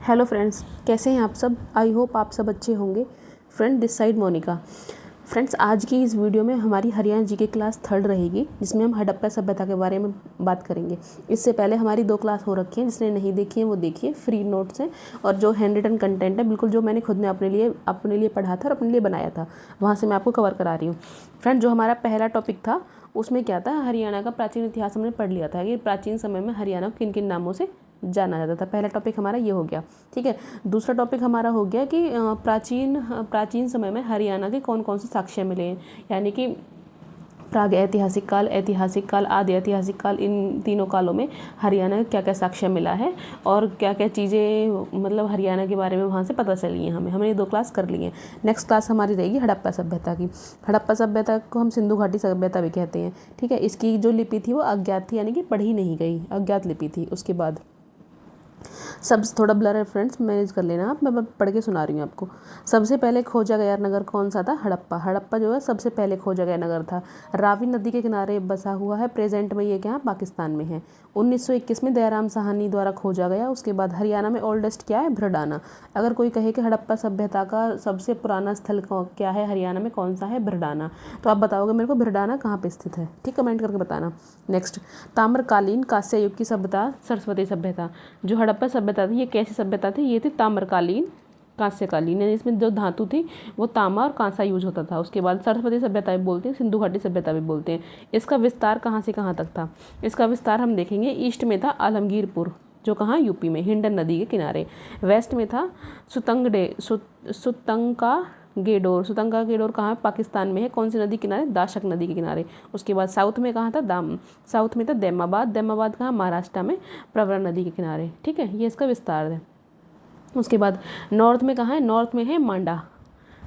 Hello friends, कैसे हैं आप सब। आई होप आप सब अच्छे होंगे। Friend, this side Monica. Friends, आज की इस वीडियो में हमारी हरियाणा जी के क्लास 3 रहेगी, जिसमें हम हड़प्पा सभ्यता के बारे में बात करेंगे। इससे पहले हमारी 2 क्लास हो रखी हैं, जिसने नहीं देखी है वो देखिए, फ्री नोट्स हैं और जो हैंड रिटन कंटेंट है बिल्कुल जो मैंने खुद ने अपने लिए पढ़ा था और अपने लिए बनाया था, वहाँ से मैं आपको कवर करा रही हूँ। फ्रेंड, जो हमारा पहला टॉपिक था उसमें क्या था, हरियाणा का प्राचीन इतिहास हमने पढ़ लिया था कि प्राचीन समय में हरियाणा को किन किन नामों से जाना जाता था। पहला टॉपिक हमारा ये हो गया, ठीक है। दूसरा टॉपिक हमारा हो गया कि प्राचीन समय में हरियाणा के कौन कौन से साक्ष्य मिले हैं, यानी कि प्राग ऐतिहासिक काल, आदि ऐतिहासिक काल, इन तीनों कालों में हरियाणा का क्या क्या साक्ष्य मिला है और क्या क्या चीज़ें मतलब हरियाणा के बारे में वहाँ से पता चली हैं हमने ये 2 क्लास कर ली हैं। नेक्स्ट क्लास हमारी रहेगी हड़प्पा सभ्यता की। हड़प्पा सभ्यता को हम सिंधु घाटी सभ्यता भी कहते हैं, ठीक है। इसकी जो लिपि थी वो अज्ञात थी, यानी कि पढ़ी नहीं गई, अज्ञात लिपि थी। उसके बाद सब थोड़ा ब्लर है फ्रेंड्स, मैनेज कर लेना आप, मैं पढ़ के सुना रही हूँ आपको। सबसे पहले खोजा गया नगर कौन सा था? हड़प्पा। हड़प्पा जो है सबसे पहले खोजा गया नगर था। रावी नदी के किनारे बसा हुआ है। प्रेजेंट में ये क्या है? पाकिस्तान में है। 1921 में दयाराम साहनी द्वारा खोजा गया। उसके बाद हरियाणा में ओल्डेस्ट क्या है? भ्रडाना। अगर कोई कहे कि हड़प्पा सभ्यता का सबसे पुराना स्थल क्या है हरियाणा में, कौन सा है? भ्रडाना। तो आप बताओगे मेरे को भ्रडाना कहाँ पे स्थित है, ठीक, कमेंट करके बताना। नेक्स्ट, ताम्रकालीन कांस्य युग की सभ्यता, सरस्वती सभ्यता। जो हड़प्पा सभ्यता थी ये कैसी सभ्यता थी? ये थी ताम्रकालीन कांस्यकालीन, यानी इसमें जो धातु थी वो तांबा और कांसा यूज होता था। उसके बाद सरस्वती सभ्यता भी बोलते हैं, सिंधु घाटी सभ्यता भी बोलते हैं। इसका विस्तार कहाँ से कहाँ तक था? इसका विस्तार हम देखेंगे, ईस्ट में था आलमगीरपुर, जो कहाँ? यूपी में, हिंडन नदी के किनारे। वेस्ट में था सुतंका गेडोर कहाँ? पाकिस्तान में है। कौन सी नदी किनारे? दाशक नदी के किनारे। उसके बाद साउथ में कहाँ था? साउथ में था दैमाबाद कहाँ? महाराष्ट्र में, प्रवरा नदी के किनारे, ठीक है। ये इसका विस्तार है। उसके बाद नॉर्थ में कहाँ है? नॉर्थ में है मांडा।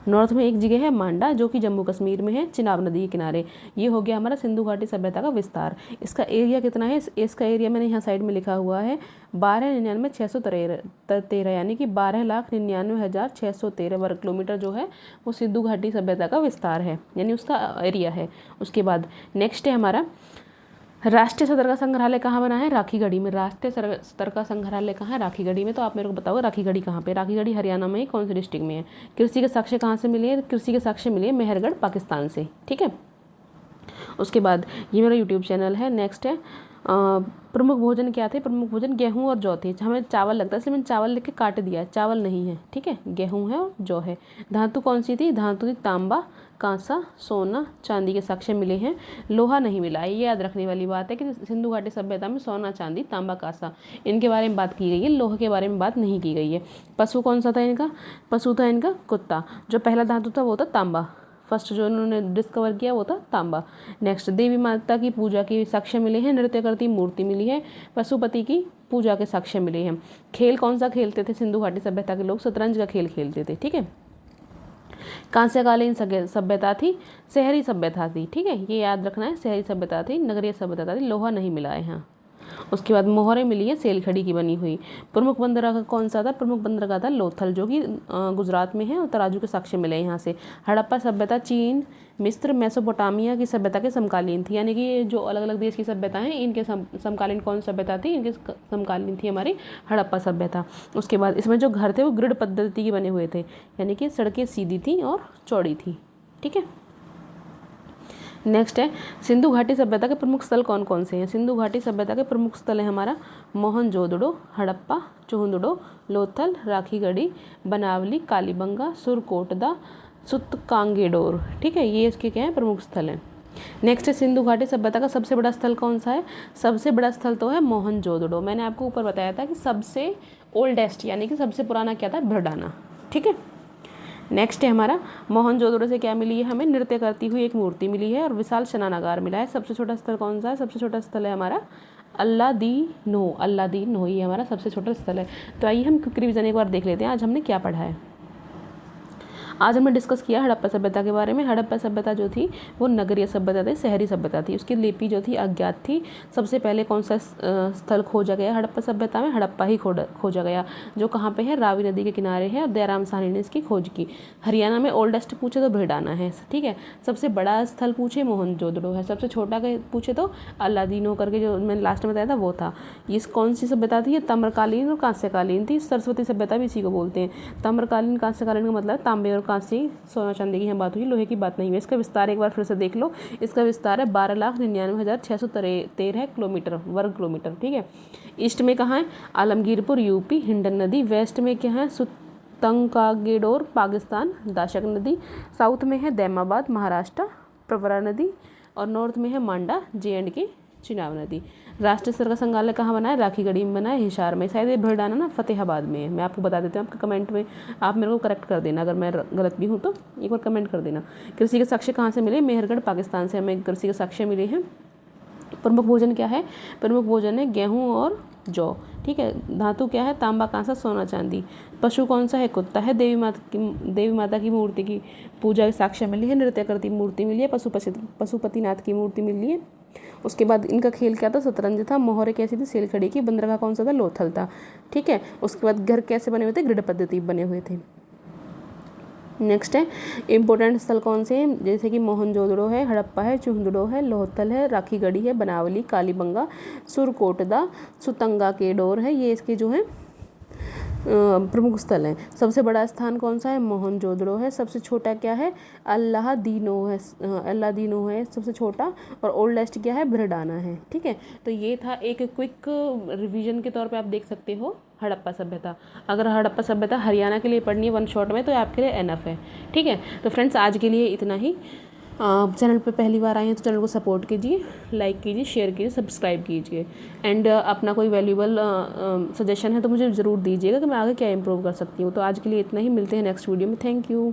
नॉर्थ में एक जगह है मांडा, जो कि जम्मू कश्मीर में है, चिनाब नदी के किनारे। ये हो गया हमारा सिंधु घाटी सभ्यता का विस्तार। इसका एरिया कितना है? इसका एरिया मैंने यहाँ साइड में लिखा हुआ है 12,99,613, यानी कि 12,99,613 वर्ग किलोमीटर जो है वो सिंधु घाटी सभ्यता का विस्तार है, यानी उसका एरिया है। उसके बाद नेक्स्ट है हमारा राष्ट्रीय सतर का संग्रहालय कहाँ बना है? राखीगढ़ी में। राष्ट्रीय सतर का संग्रहालय कहाँ है? राखीगढ़ी में। तो आप मेरे को बताओ राखीगढ़ी कहाँ पे? राखीगढ़ी हरियाणा में ही, कौन से डिस्ट्रिक्ट में है? कृषि के साक्ष्य कहाँ से मिले हैं? कृषि के साक्ष्य मिले मेहरगढ़, पाकिस्तान से, ठीक है। उसके बाद ये मेरा यूट्यूब चैनल है। नेक्स्ट है प्रमुख भोजन क्या थे? प्रमुख भोजन गेहूं और जौ थे। हमें चावल लगता है इसलिए मैंने चावल लिख के काट दिया है, चावल नहीं है, ठीक है। गेहूं है और जौ है। धातु कौन सी थी? धातु थी तांबा, कांसा, सोना, चांदी के साक्ष्य मिले हैं। लोहा नहीं मिला है। ये याद रखने वाली बात है कि सिंधु घाटी सभ्यता में सोना, चांदी, तांबा, कांसा, इनके बारे में बात की गई है, लोहे के बारे में बात नहीं की गई है। पशु कौन सा था इनका? पशु था इनका कुत्ता। जो पहला धातु था वो था तांबा, फर्स्ट जो उन्होंने डिस्कवर किया वो था तांबा। नेक्स्ट, देवी माता की पूजा के साक्ष्य मिले हैं। नृत्य करती मूर्ति मिली है। पशुपति की पूजा के साक्ष्य मिले हैं। खेल कौन सा खेलते थे सिंधु घाटी सभ्यता के लोग? शतरंज का खेल खेलते थे, ठीक है। कांस्यकालीन सभ्यता थी, शहरी सभ्यता थी, ठीक है, ये याद रखना है। शहरी सभ्यता थी, नगरीय सभ्यता थी। लोहा नहीं मिला है यहाँ। उसके बाद मोहरें मिली है सेलखड़ी की बनी हुई। प्रमुख बंदरगाह कौन सा था? प्रमुख बंदरगाह था लोथल, जो कि गुजरात में है, और तराजू के साक्ष्य मिले यहाँ से। हड़प्पा सभ्यता चीन, मिस्र, मेसोपोटामिया की सभ्यता के समकालीन थी, यानी कि जो अलग अलग देश की सभ्यता हैं इनके समकालीन कौन सभ्यता थी? इनके समकालीन थी हमारी हड़प्पा सभ्यता। उसके बाद इसमें जो घर थे वो ग्रिड पद्धति के बने हुए थे, यानी कि सड़कें सीधी थी और चौड़ी थी, ठीक है। नेक्स्ट है सिंधु घाटी सभ्यता के प्रमुख स्थल कौन कौन से हैं? सिंधु घाटी सभ्यता के प्रमुख स्थल है हमारा मोहनजोदड़ो, हड़प्पा, चोहुंदड़ो, लोथल, राखीगढ़ी, बनावली, कालीबंगा, सुरकोटदा, सुतकांगेडोर, ठीक है। ये इसके क्या है? प्रमुख स्थल हैं। नेक्स्ट है सिंधु घाटी सभ्यता का सबसे बड़ा स्थल कौन सा है? सबसे बड़ा स्थल तो है मोहनजोदड़ो। मैंने आपको ऊपर बताया था कि सबसे ओल्डेस्ट यानी कि सबसे पुराना क्या था? भ्रडाना, ठीक है। नेक्स्ट है हमारा मोहनजोदड़ो से क्या मिली है हमें? नृत्य करती हुई एक मूर्ति मिली है और विशाल स्नानागार मिला है। सबसे छोटा स्थल कौन सा है? सबसे छोटा स्थल है हमारा अल्लादीनो, ये हमारा सबसे छोटा स्थल है। तो आइए हम क्विक रिवीजन एक बार देख लेते हैं आज हमने क्या पढ़ा है। आज हमने डिस्कस किया हड़प्पा सभ्यता के बारे में। हड़प्पा सभ्यता जो थी वो नगरीय सभ्यता थी, शहरी सभ्यता थी। उसकी लिपि जो थी अज्ञात थी। सबसे पहले कौन सा स्थल खोजा गया हड़प्पा सभ्यता में? हड़प्पा ही खोजा गया, जो कहाँ पे है? रावी नदी के किनारे है, और दयाराम साहनी ने इसकी खोज की। हरियाणा में ओल्डेस्ट पूछे तो भिड़ाना है, ठीक है। सबसे बड़ा स्थल पूछे मोहनजोदड़ो है। सबसे छोटा के पूछे तो अलादीनो करके, जो मैंने लास्ट में बताया था वो था। ये कौन सी सभ्यता थी? ये ताम्रकालीन और कांस्यकालीन थी। सरस्वती सभ्यता भी इसी को बोलते हैं। ताम्रकालीन कांस्यकालीन का मतलब तांबे और कांस्य, सोना चांदी की यहाँ बात हुई, लोहे की बात नहीं हुई। इसका विस्तार एक बार फिर से देख लो। इसका विस्तार है 12,99,613 किलोमीटर, वर्ग किलोमीटर, ठीक है। ईस्ट में कहाँ है? आलमगीरपुर यूपी, हिंडन नदी। वेस्ट में क्या है? तंकागेडोर पाकिस्तान, दाशक नदी। साउथ में है दैमाबाद महाराष्ट्र, प्रवरा नदी। और नॉर्थ में है मांडा JNK चिनाब नदी। राष्ट्रीय स्तर का संग्रहालय कहाँ बना है? राखीगढ़ी में बना है, हिसार में। शायद ये भिड़ाना ना फतेहाबाद में है। मैं आपको बता देती हूँ, आपके कमेंट में आप मेरे को करेक्ट कर देना, अगर मैं गलत भी हूँ तो एक बार कमेंट कर देना। कृषि के साक्ष्य कहाँ से मिले? मेहरगढ़ पाकिस्तान से हमें कृषि के साक्ष्य मिले हैं। प्रमुख भोजन क्या है? प्रमुख भोजन है गेहूँ और जौ, ठीक है। धातु क्या है? तांबा, कांसा, सोना, चांदी। पशु कौन सा है? कुत्ता है। देवी माता की मूर्ति की पूजा के साक्ष्य मिली है। नृत्य करती मूर्ति मिली है। पशुपतिनाथ की मूर्ति मिली है। उसके बाद इनका खेल क्या था? शतरंज था। मोहरे कैसी थी? सेलखड़ी की। बंदरगाह कौन सा था? लोथल था, ठीक है। उसके बाद घर कैसे बने हुए थे? ग्रिड पद्धति बने हुए थे। नेक्स्ट है इम्पोर्टेंट स्थल कौन से हैं? जैसे कि मोहनजोदड़ो है, हड़प्पा है, चूहदड़ो है, लोहतल है, राखीगढ़ी है, बनावली, कालीबंगा, सुरकोटदा, सुतंगा केडोर है। ये इसके जो है प्रमुख स्थल हैं। सबसे बड़ा स्थान कौन सा है? मोहनजोदड़ो है। सबसे छोटा क्या है? अल्लादीनो है सबसे छोटा। और ओल्डेस्ट क्या है? भिड़ाना है, ठीक है। तो ये था एक क्विक रिवीजन के तौर पे, आप देख सकते हो हड़प्पा सभ्यता। अगर हड़प्पा सभ्यता हरियाणा के लिए पढ़नी है 1 शॉट में तो आपके लिए एनफ है, ठीक है। तो फ्रेंड्स आज के लिए इतना ही। चैनल पे पहली बार आए हैं तो चैनल को सपोर्ट कीजिए, लाइक कीजिए, शेयर कीजिए, सब्सक्राइब कीजिए। एंड अपना कोई वैल्यूबल सजेशन है तो मुझे ज़रूर दीजिएगा कि मैं आगे क्या इंप्रूव कर सकती हूँ। तो आज के लिए इतना ही, मिलते हैं नेक्स्ट वीडियो में। Thank you.